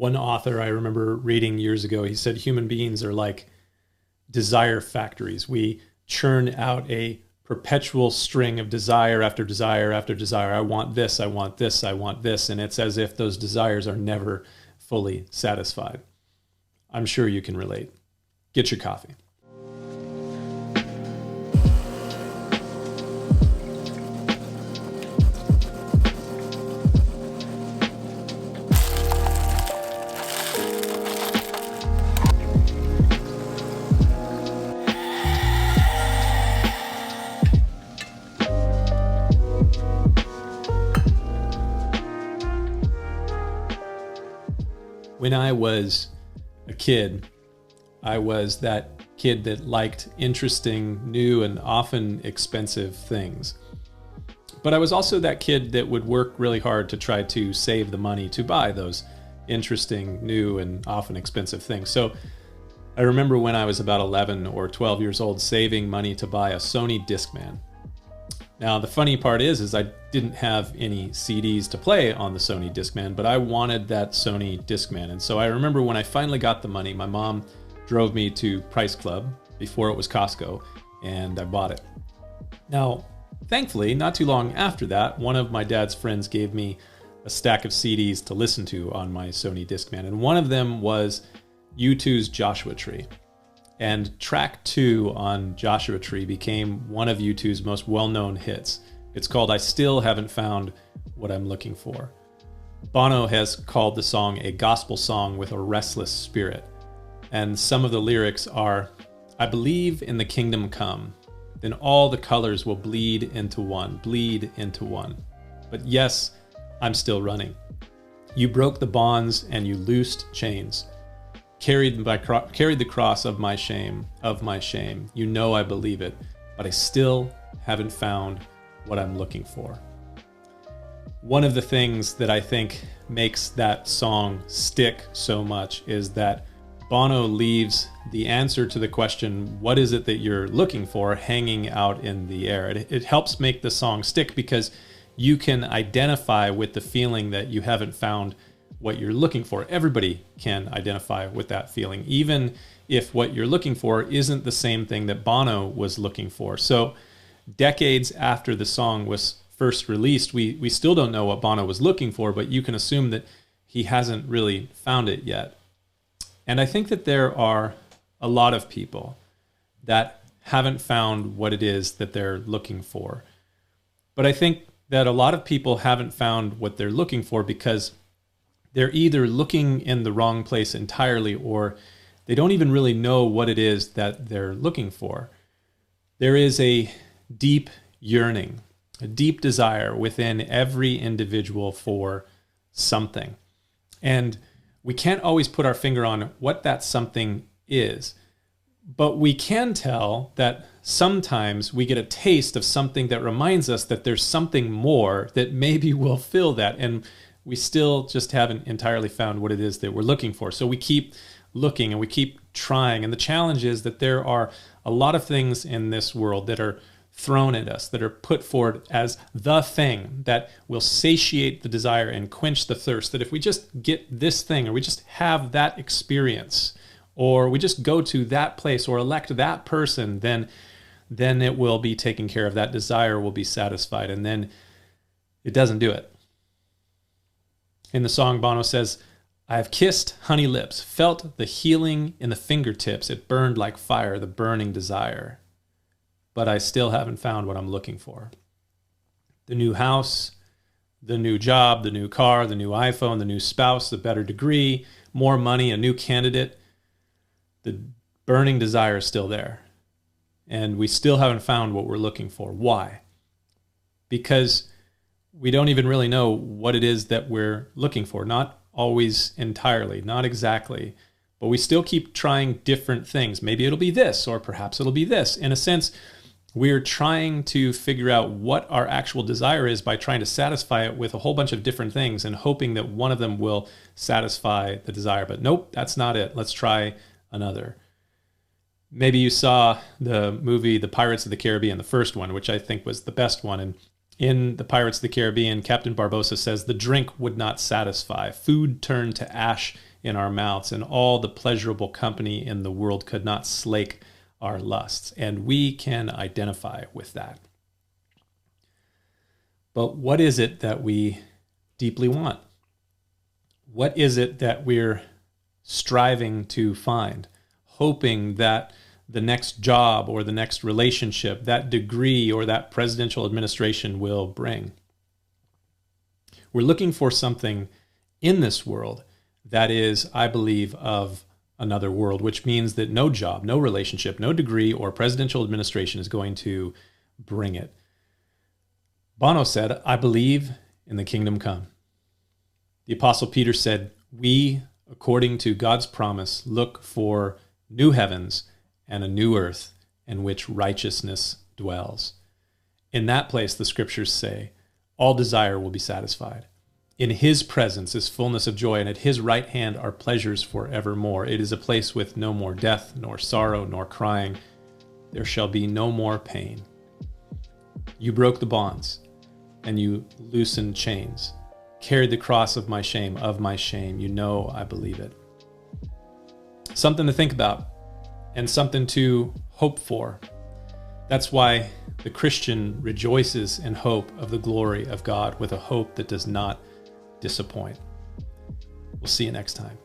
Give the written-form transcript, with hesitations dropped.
One author I remember reading years ago, he said human beings are like desire factories. We churn out a perpetual string of desire after desire after desire. I want this, I want this, I want this. And it's as if those desires are never fully satisfied. I'm sure you can relate. Get your coffee. When I was a kid, I was that kid that liked interesting, new, and often expensive things. But I was also that kid that would work really hard to try to save the money to buy those interesting, new, and often expensive things. So I remember when I was about 11 or 12 years old, saving money to buy a Sony Discman. Now, the funny part is I didn't have any CDs to play on the Sony Discman, but I wanted that Sony Discman. And so I remember when I finally got the money, my mom drove me to Price Club before it was Costco, and I bought it. Now, thankfully, not too long after that, one of my dad's friends gave me a stack of CDs to listen to on my Sony Discman, and one of them was U2's Joshua Tree. And track 2 on Joshua Tree became one of U2's most well-known hits. It's called I Still Haven't Found What I'm Looking For. Bono has called the song a gospel song with a restless spirit. And some of the lyrics are, I believe in the kingdom come, then all the colors will bleed into one. But yes, I'm still running. You broke the bonds and you loosed chains. Carried the cross of my shame. You know I believe it, but I still haven't found what I'm looking for. One of the things that I think makes that song stick so much is that Bono leaves the answer to the question, what is it that you're looking for, hanging out in the air. It helps make the song stick because you can identify with the feeling that you haven't found what you're looking for. Everybody can identify with that feeling, even if what you're looking for isn't the same thing that Bono was looking for. So decades after the song was first released, we still don't know what Bono was looking for, but you can assume that he hasn't really found it yet. And I think that there are a lot of people that haven't found what it is that they're looking for. But I think that a lot of people haven't found what they're looking for because they're either looking in the wrong place entirely or they don't even really know what it is that they're looking for. There is a deep yearning, a deep desire within every individual for something. And we can't always put our finger on what that something is, but we can tell that sometimes we get a taste of something that reminds us that there's something more that maybe will fill that. And we still just haven't entirely found what it is that we're looking for. So we keep looking and we keep trying. And the challenge is that there are a lot of things in this world that are thrown at us, that are put forward as the thing that will satiate the desire and quench the thirst. That if we just get this thing, or we just have that experience, or we just go to that place or elect that person, then it will be taken care of. That desire will be satisfied. And then it doesn't do it. In the song, Bono says, I have kissed honey lips, felt the healing in the fingertips. It burned like fire, the burning desire. But I still haven't found what I'm looking for. The new house, the new job, the new car, the new iPhone, the new spouse, the better degree, more money, a new candidate. The burning desire is still there. And we still haven't found what we're looking for. Why? Because we don't even really know what it is that we're looking for. Not always entirely, not exactly, but we still keep trying different things. Maybe it'll be this, or perhaps it'll be this. In a sense, we're trying to figure out what our actual desire is by trying to satisfy it with a whole bunch of different things and hoping that one of them will satisfy the desire. But nope, that's not it. Let's try another. Maybe you saw the movie The Pirates of the Caribbean, the first one, which I think was the best one. And In the Pirates of the Caribbean, Captain Barbossa says, the drink would not satisfy. Food turned to ash in our mouths, and all the pleasurable company in the world could not slake our lusts. And we can identify with that. But what is it that we deeply want? What is it that we're striving to find, hoping that the next job or the next relationship, that degree or that presidential administration will bring? We're looking for something in this world that is, I believe, of another world, which means that no job, no relationship, no degree or presidential administration is going to bring it. Bono said, I believe in the kingdom come. The Apostle Peter said, we, according to God's promise, look for new heavens and a new earth in which righteousness dwells. In that place, the scriptures say, all desire will be satisfied. In his presence is fullness of joy, and at his right hand are pleasures forevermore. It is a place with no more death, nor sorrow, nor crying. There shall be no more pain. You broke the bonds, and you loosened chains. Carried the cross of my shame, you know I believe it. Something to think about and something to hope for. That's why the Christian rejoices in hope of the glory of God with a hope that does not disappoint. We'll see you next time.